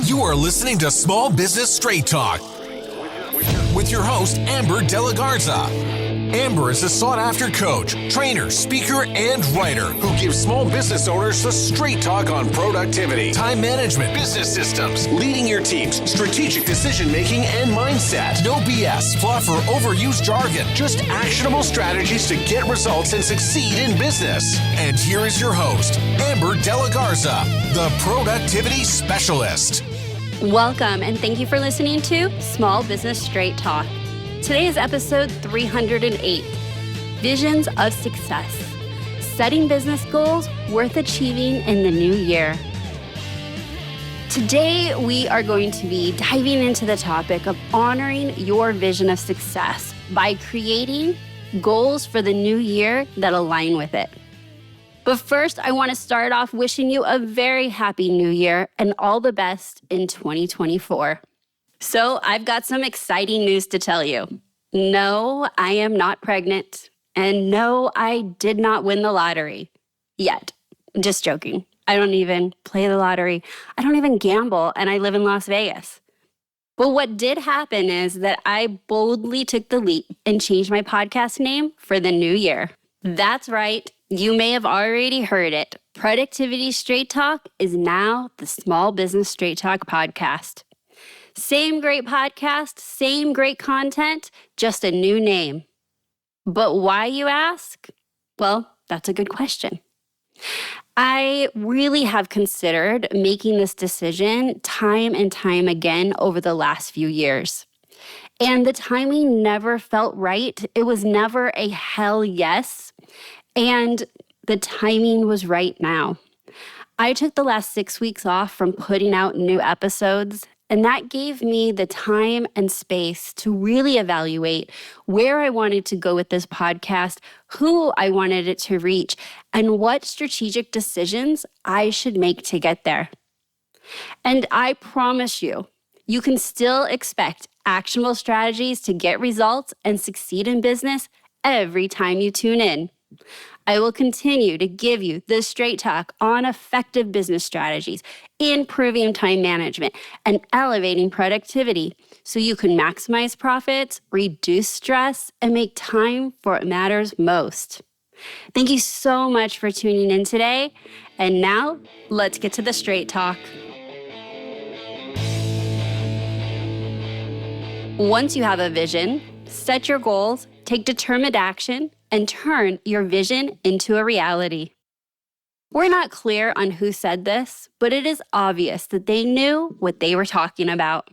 You are listening to Small Business Straight Talk with your host, Amber De La Garza. Amber is a sought-after coach, trainer, speaker, and writer who gives small business owners the straight talk on productivity, time management, business systems, leading your teams, strategic decision-making, and mindset. No BS, fluff, or overused jargon. Just actionable strategies to get results and succeed in business. And here is your host, Amber De La Garza, the productivity specialist. Welcome, and thank you for listening to Small Business Straight Talk. Today is episode 308, Visions of Success, Setting Business Goals Worth Achieving in the New Year. Today, we are going to be diving into the topic of honoring your vision of success by creating goals for the new year that align with it. But first, I want to start off wishing you a very happy new year and all the best in 2024. So I've got some exciting news to tell you. No, I am not pregnant. And no, I did not win the lottery yet. Just joking. I don't even play the lottery. I don't even gamble, and I live in Las Vegas. But what did happen is that I boldly took the leap and changed my podcast name for the new year. That's right. You may have already heard it. Productivity Straight Talk is now the Small Business Straight Talk podcast. Same great podcast, same great content, just a new name. But why, you ask? Well, that's a good question. I really have considered making this decision time and time again over the last few years. And the timing never felt right. It was never a hell yes. And the timing was right now. I took the last 6 weeks off from putting out new episodes, and that gave me the time and space to really evaluate where I wanted to go with this podcast, who I wanted it to reach, and what strategic decisions I should make to get there. And I promise you, you can still expect actionable strategies to get results and succeed in business every time you tune in. I will continue to give you the straight talk on effective business strategies, improving time management, and elevating productivity so you can maximize profits, reduce stress, and make time for what matters most. Thank you so much for tuning in today. And now, let's get to the straight talk. Once you have a vision, set your goals, take determined action, and turn your vision into a reality. We're not clear on who said this, but it is obvious that they knew what they were talking about.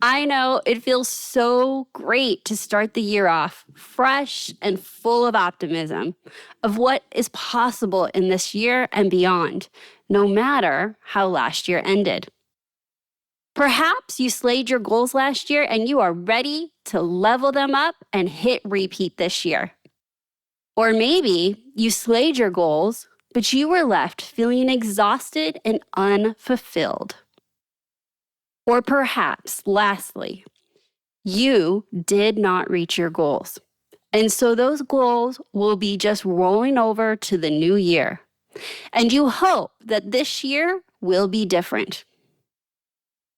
I know it feels so great to start the year off fresh and full of optimism of what is possible in this year and beyond, no matter how last year ended. Perhaps you slayed your goals last year and you are ready to level them up and hit repeat this year. Or maybe you slayed your goals, but you were left feeling exhausted and unfulfilled. Or perhaps, lastly, you did not reach your goals. And so those goals will be just rolling over to the new year. And you hope that this year will be different.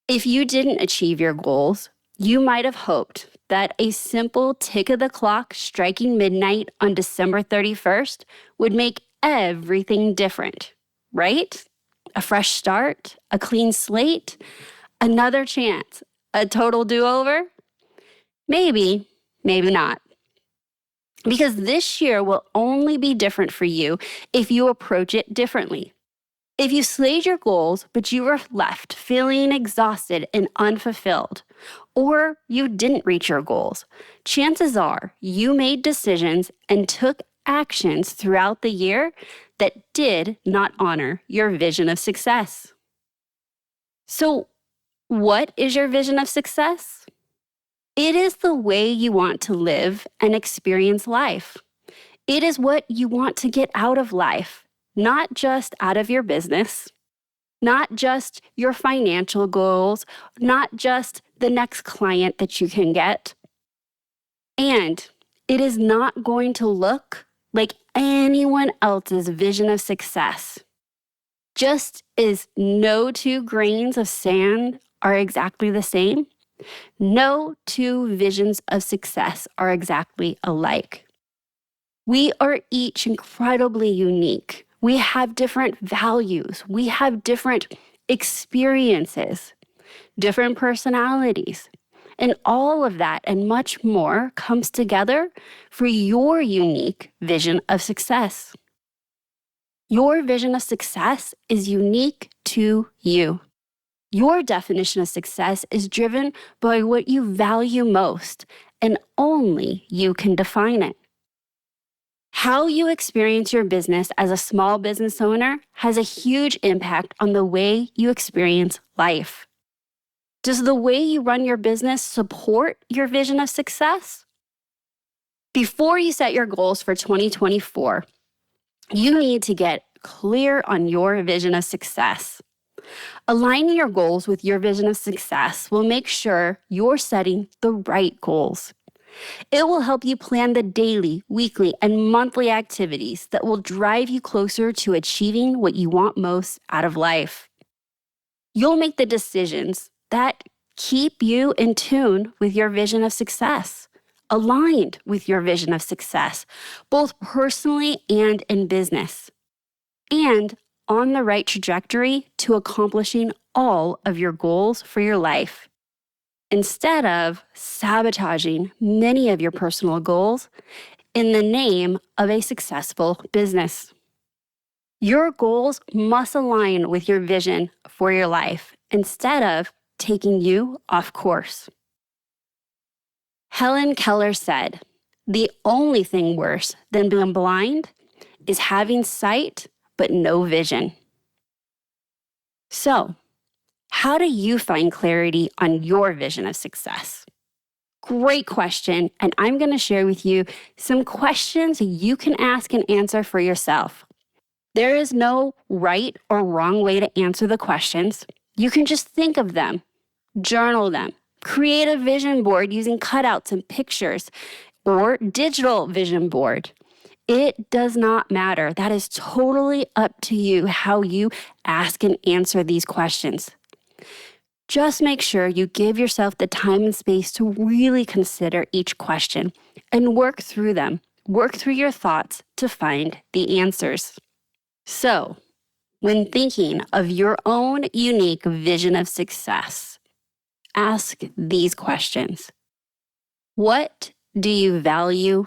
If you didn't achieve your goals, you might have hoped that a simple tick of the clock striking midnight on December 31st would make everything different, right? A fresh start, a clean slate, another chance, a total do-over? Maybe, maybe not. Because this year will only be different for you if you approach it differently. If you slayed your goals, but you were left feeling exhausted and unfulfilled, or you didn't reach your goals, chances are you made decisions and took actions throughout the year that did not honor your vision of success. So, what is your vision of success? It is the way you want to live and experience life. It is what you want to get out of life. Not just out of your business, not just your financial goals, not just the next client that you can get. And it is not going to look like anyone else's vision of success. Just as no two grains of sand are exactly the same, no two visions of success are exactly alike. We are each incredibly unique. We have different values. We have different experiences, different personalities. And all of that and much more comes together for your unique vision of success. Your vision of success is unique to you. Your definition of success is driven by what you value most, and only you can define it. How you experience your business as a small business owner has a huge impact on the way you experience life. Does the way you run your business support your vision of success? Before you set your goals for 2024, you need to get clear on your vision of success. Aligning your goals with your vision of success will make sure you're setting the right goals. It will help you plan the daily, weekly, and monthly activities that will drive you closer to achieving what you want most out of life. You'll make the decisions that keep you in tune with your vision of success, aligned with your vision of success, both personally and in business, and on the right trajectory to accomplishing all of your goals for your life, instead of sabotaging many of your personal goals in the name of a successful business. Your goals must align with your vision for your life instead of taking you off course. Helen Keller said, "The only thing worse than being blind is having sight but no vision." So, how do you find clarity on your vision of success? Great question, and I'm going to share with you some questions you can ask and answer for yourself. There is no right or wrong way to answer the questions. You can just think of them, journal them, create a vision board using cutouts and pictures, or digital vision board. It does not matter. That is totally up to you how you ask and answer these questions. Just make sure you give yourself the time and space to really consider each question and work through them. Work through your thoughts to find the answers. So, when thinking of your own unique vision of success, ask these questions. What do you value?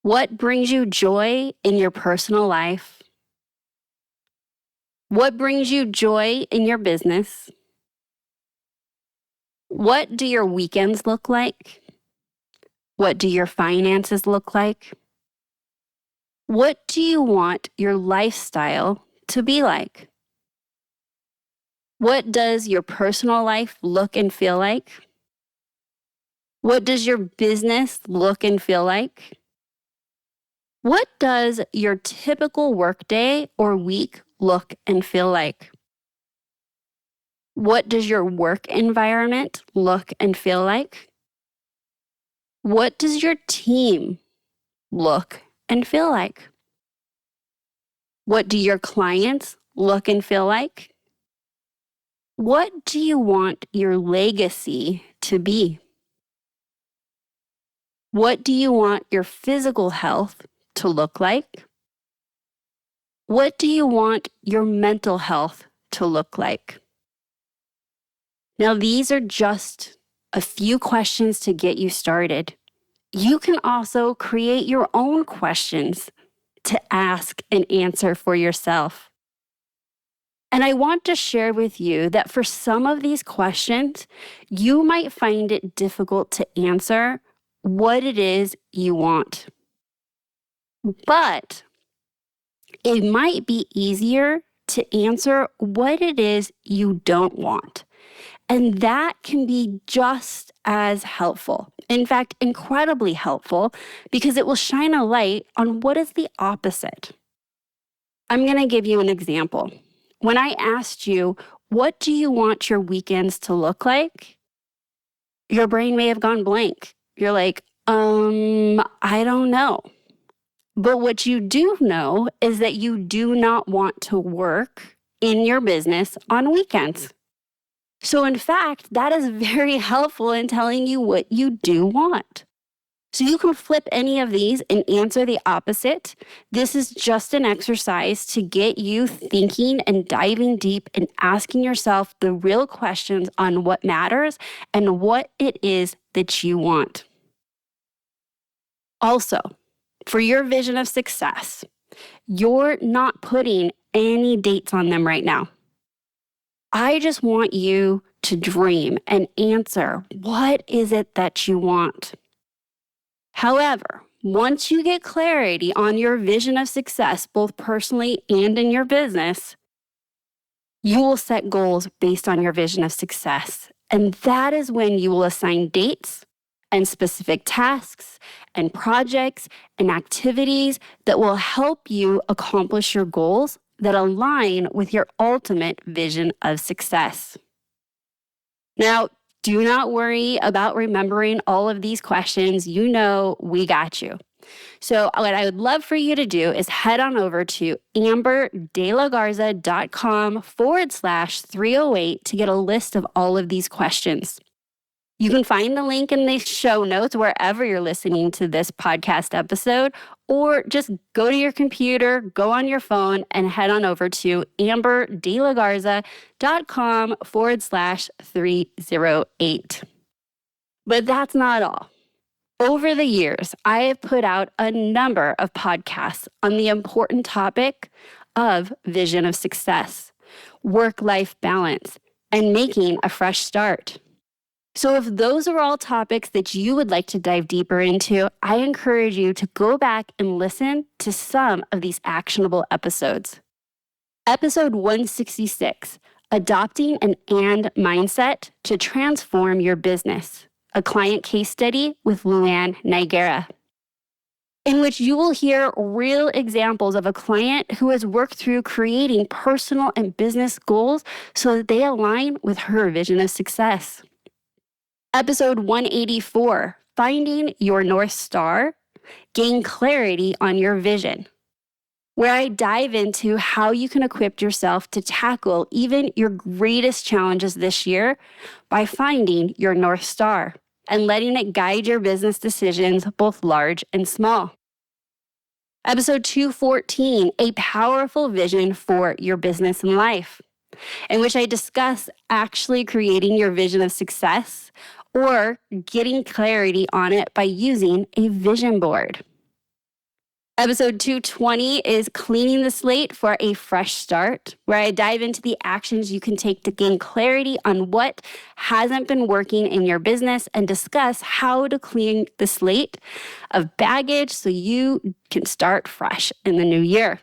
What brings you joy in your personal life? What brings you joy in your business? What do your weekends look like? What do your finances look like? What do you want your lifestyle to be like? What does your personal life look and feel like? What does your business look and feel like? What does your typical workday or week look and feel like? What does your work environment look and feel like? What does your team look and feel like? What do your clients look and feel like? What do you want your legacy to be? What do you want your physical health to look like? What do you want your mental health to look like? Now, these are just a few questions to get you started. You can also create your own questions to ask and answer for yourself. And I want to share with you that for some of these questions, you might find it difficult to answer what it is you want. But it might be easier to answer what it is you don't want. And that can be just as helpful. In fact, incredibly helpful because it will shine a light on what is the opposite. I'm going to give you an example. When I asked you, what do you want your weekends to look like? Your brain may have gone blank. You're like, I don't know. But what you do know is that you do not want to work in your business on weekends. So in fact, that is very helpful in telling you what you do want. So you can flip any of these and answer the opposite. This is just an exercise to get you thinking and diving deep and asking yourself the real questions on what matters and what it is that you want. Also, for your vision of success, you're not putting any dates on them right now. I just want you to dream and answer, what is it that you want? However, once you get clarity on your vision of success, both personally and in your business, you will set goals based on your vision of success. And that is when you will assign dates and specific tasks and projects and activities that will help you accomplish your goals that align with your ultimate vision of success. Now, do not worry about remembering all of these questions. You know, we got you. So what I would love for you to do is head on over to amberdelagarza.com/308 to get a list of all of these questions. You can find the link in the show notes wherever you're listening to this podcast episode, or just go to your computer, go on your phone, and head on over to amberdelagarza.com/308. But that's not all. Over the years, I have put out a number of podcasts on the important topic of vision of success, work-life balance, and making a fresh start. So if those are all topics that you would like to dive deeper into, I encourage you to go back and listen to some of these actionable episodes. Episode 166, Adopting an and mindset to transform your business, a client case study with Luann Nigera, in which you will hear real examples of a client who has worked through creating personal and business goals so that they align with her vision of success. Episode 184, Finding Your North Star, Gain Clarity on Your Vision, where I dive into how you can equip yourself to tackle even your greatest challenges this year by finding your North Star and letting it guide your business decisions, both large and small. Episode 214, A Powerful Vision for Your Business and Life, in which I discuss actually creating your vision of success or getting clarity on it by using a vision board. Episode 220 is Cleaning the Slate for a Fresh Start, where I dive into the actions you can take to gain clarity on what hasn't been working in your business and discuss how to clean the slate of baggage so you can start fresh in the new year,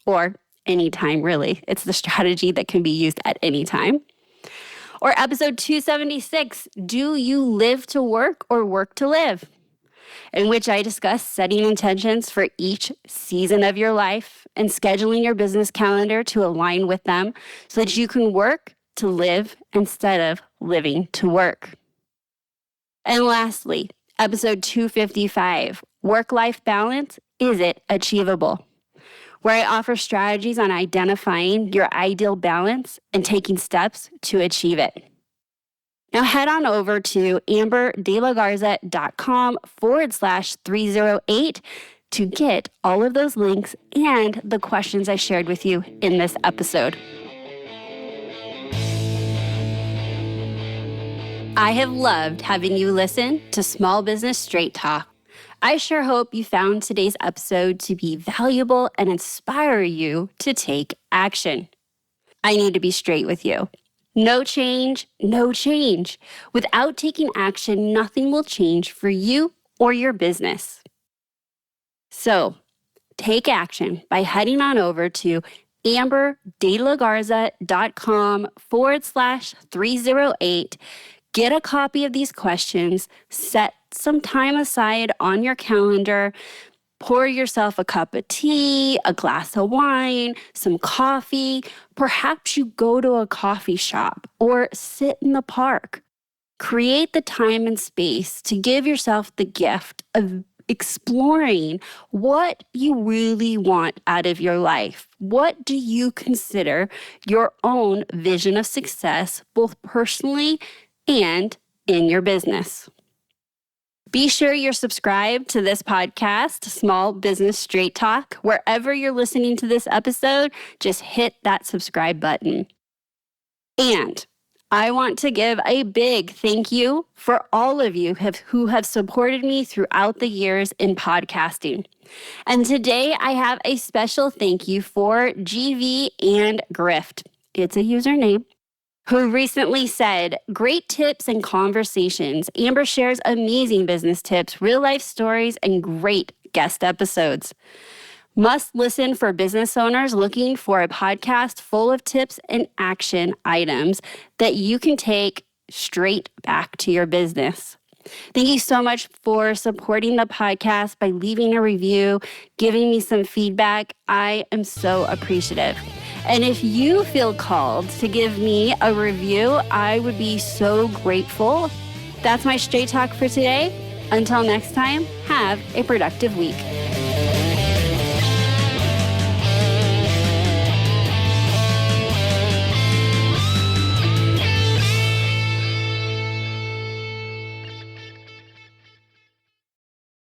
or anytime, really. It's the strategy that can be used at any time. Or episode 276, Do You Live to Work or Work to Live? In which I discuss setting intentions for each season of your life and scheduling your business calendar to align with them so that you can work to live instead of living to work. And lastly, episode 255, Work-Life Balance, Is It Achievable? Where I offer strategies on identifying your ideal balance and taking steps to achieve it. Now head on over to amberdelagarza.com/308 to get all of those links and the questions I shared with you in this episode. I have loved having you listen to Small Business Straight Talk. I sure hope you found today's episode to be valuable and inspire you to take action. I need to be straight with you. No change, no change. Without taking action, nothing will change for you or your business. So take action by heading on over to amberdelagarza.com/308. Get a copy of these questions, set some time aside on your calendar, pour yourself a cup of tea, a glass of wine, some coffee. Perhaps you go to a coffee shop or sit in the park. Create the time and space to give yourself the gift of exploring what you really want out of your life. What do you consider your own vision of success, both personally and in your business? Be sure you're subscribed to this podcast, Small Business Straight Talk. Wherever you're listening to this episode, just hit that subscribe button. And I want to give a big thank you for all of you who have supported me throughout the years in podcasting. And today I have a special thank you for GV and Grift. It's a username. Who recently said, "Great tips and conversations. Amber shares amazing business tips, real life stories, and great guest episodes. Must listen for business owners looking for a podcast full of tips and action items that you can take straight back to your business." Thank you so much for supporting the podcast by leaving a review, giving me some feedback. I am so appreciative. And if you feel called to give me a review, I would be so grateful. That's my straight talk for today. Until next time, have a productive week.